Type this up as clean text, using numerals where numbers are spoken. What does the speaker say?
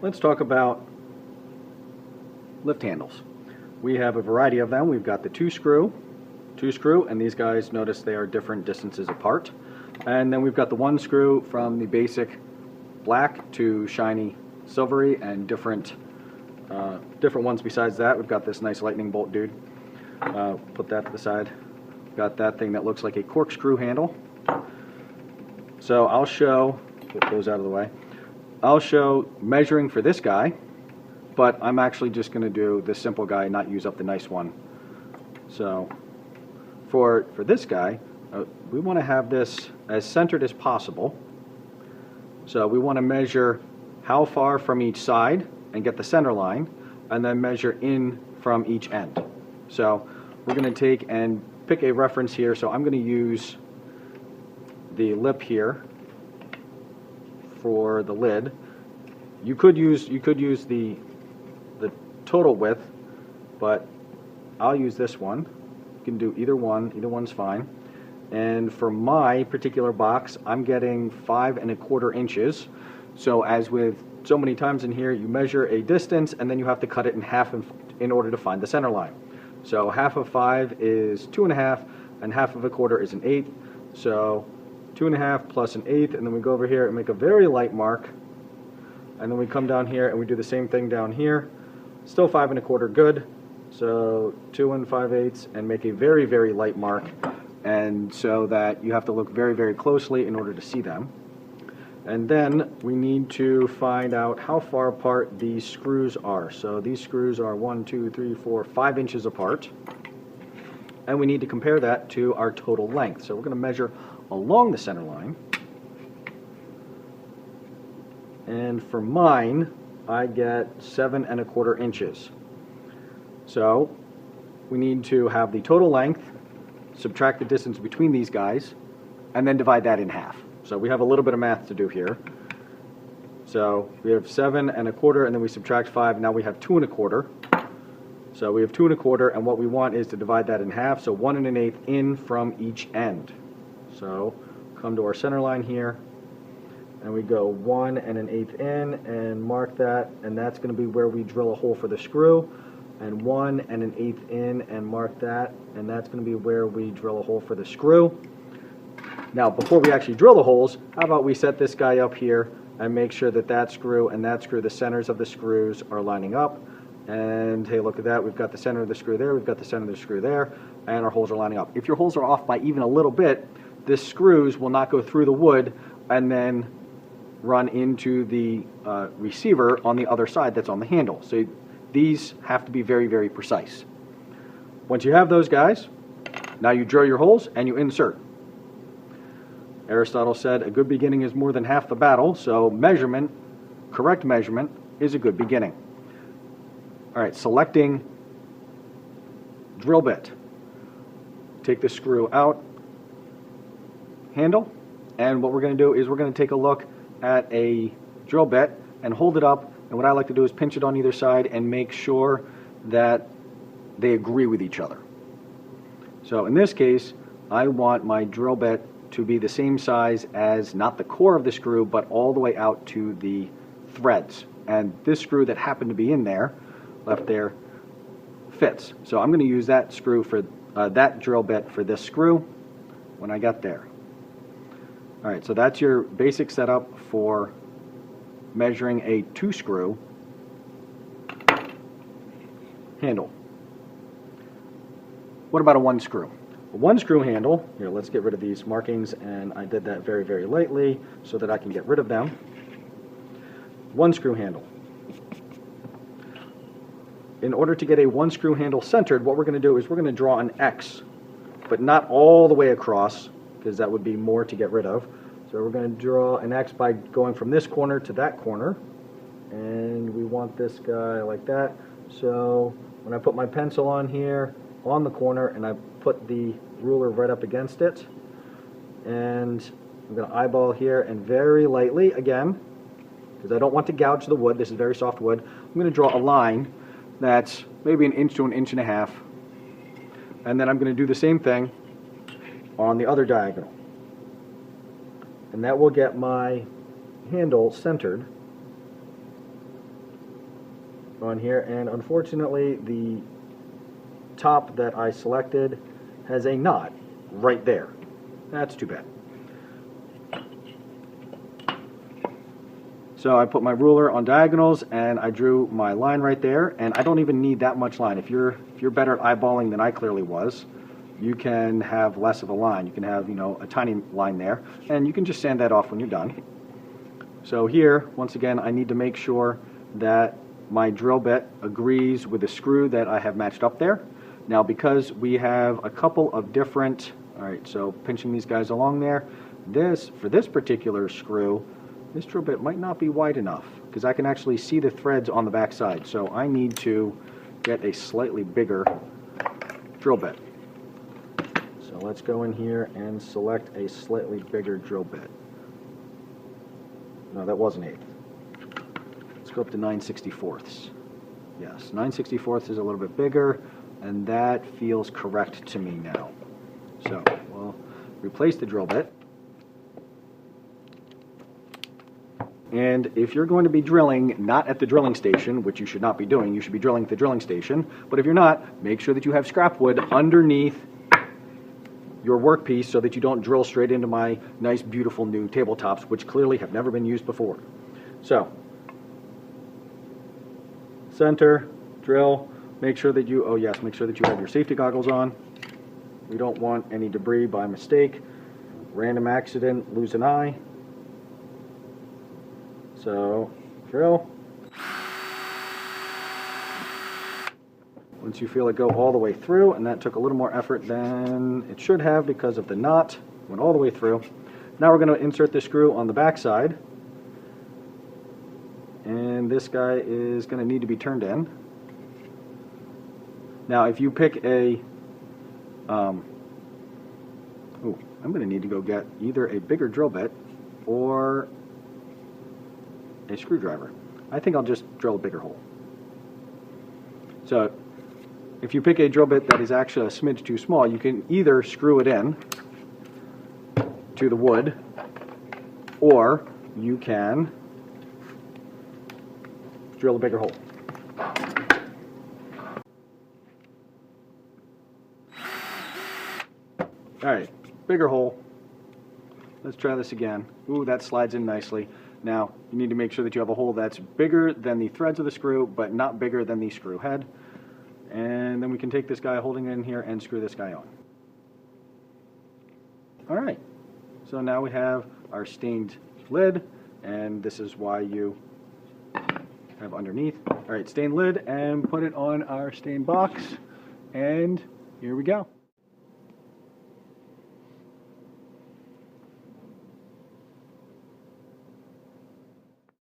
Let's talk about lift handles. We have a variety of them. We've got the two screw, and these guys, notice they are different distances apart. And then we've got the one screw from the basic black to shiny silvery, and different ones besides that. We've got this nice lightning bolt dude. Put that to the side. We've got that thing that looks like a corkscrew handle. So I'll show, get those out of the way. I'll show measuring for this guy, but I'm actually just going to do this simple guy, not use up the nice one. So for this guy, we want to have this as centered as possible. So we want to measure how far from each side and get the center line, and then measure in from each end. So we're going to take and pick a reference here. So I'm going to use the lip here for the lid. You could use the total width, but I'll use this one. You can do either one's fine. And for my particular box, I'm getting 5 1/4 inches. So as with so many times in here, you measure a distance and then you have to cut it in half in order to find the center line. So half of 5 is 2 1/2, and half of 1/4 is 1/8. So 2 1/2 plus 1/8, and then we go over here and make a very light mark. And then we come down here and we do the same thing down here. Still 5 1/4 good. So 2 5/8, and make a very, very light mark. And so that you have to look very, very closely in order to see them. And then we need to find out how far apart these screws are. So these screws are 1, 2, 3, 4, 5 inches apart. And we need to compare that to our total length. So we're going to measure along the center line. And for mine, I get 7 1/4 inches. So we need to have the total length, subtract the distance between these guys, and then divide that in half. So we have a little bit of math to do here. So we have 7 1/4, and then we subtract 5. Now we have 2 1/4. So we have 2 1/4, and what we want is to divide that in half. So 1 1/8 in from each end. So come to our center line here, and we go 1 1/8 in, and mark that, and that's going to be where we drill a hole for the screw. And 1 1/8 in, and mark that, and that's going to be where we drill a hole for the screw. Now, before we actually drill the holes, how about we set this guy up here and make sure that that screw and that screw, the centers of the screws, are lining up. And hey, look at that, we've got the center of the screw there, we've got the center of the screw there, and our holes are lining up. If your holes are off by even a little bit, the screws will not go through the wood and then run into the receiver on the other side that's on the handle. So these have to be very, very precise. Once you have those guys, now you drill your holes and you insert. Aristotle said a good beginning is more than half the battle, so measurement, correct measurement, is a good beginning. All right, selecting drill bit. Take the screw out, handle, and what we're going to do is we're going to take a look at a drill bit and hold it up, and what I like to do is pinch it on either side and make sure that they agree with each other. So in this case, I want my drill bit to be the same size as not the core of the screw, but all the way out to the threads. And this screw that happened to be in there, left there, fits. So I'm going to use that screw for that drill bit for this screw when I got there. All right, so that's your basic setup for measuring a 2-screw handle. What about a 1-screw? A 1-screw handle, here, let's get rid of these markings, and I did that very, very lightly so that I can get rid of them. 1-screw handle. In order to get a 1-screw handle centered, what we're going to do is we're going to draw an X, but not all the way across, because that would be more to get rid of. So we're going to draw an X by going from this corner to that corner, and we want this guy like that. So when I put my pencil on here, on the corner, and I put the ruler right up against it, and I'm going to eyeball here, and very lightly, again, because I don't want to gouge the wood, this is very soft wood, I'm going to draw a line that's maybe 1 inch to 1.5 inches, and then I'm going to do the same thing on the other diagonal. And that will get my handle centered. on here, and unfortunately the top that I selected has a knot right there. That's too bad. So I put my ruler on diagonals and I drew my line right there, and I don't even need that much line. If you're better at eyeballing than I clearly was, you can have less of a line. You can have, you know, a tiny line there, and you can just sand that off when you're done. So here, once again, I need to make sure that my drill bit agrees with the screw that I have matched up there. Now, because we have a couple of different, all right, so pinching these guys along there, for this particular screw, this drill bit might not be wide enough because I can actually see the threads on the back side. So I need to get a slightly bigger drill bit. So let's go in here and select a slightly bigger drill bit. No, that was an 1/8. Let's go up to 9/64. Yes, 9/64 is a little bit bigger, and that feels correct to me now. So we'll replace the drill bit. And if you're going to be drilling not at the drilling station, which you should not be doing, you should be drilling at the drilling station, but if you're not, make sure that you have scrap wood underneath your workpiece so that you don't drill straight into my nice, beautiful new tabletops, which clearly have never been used before. So, center, drill, make sure that you, oh yes, make sure that you have your safety goggles on. We don't want any debris by mistake, random accident, lose an eye. So, drill. Once you feel it go all the way through, and that took a little more effort than it should have because of the knot, went all the way through. Now we're going to insert the screw on the back side. And this guy is going to need to be turned in. Now if you pick a, I'm going to need to go get either a bigger drill bit or a screwdriver. I think I'll just drill a bigger hole. So if you pick a drill bit that is actually a smidge too small, you can either screw it in to the wood, or you can drill a bigger hole. Alright, bigger hole. Let's try this again. Ooh, that slides in nicely. Now, you need to make sure that you have a hole that's bigger than the threads of the screw, but not bigger than the screw head. And then we can take this guy holding it in here and screw this guy on. Alright, so now we have our stained lid, and this is why you have underneath. Alright, stained lid, and put it on our stained box, and here we go.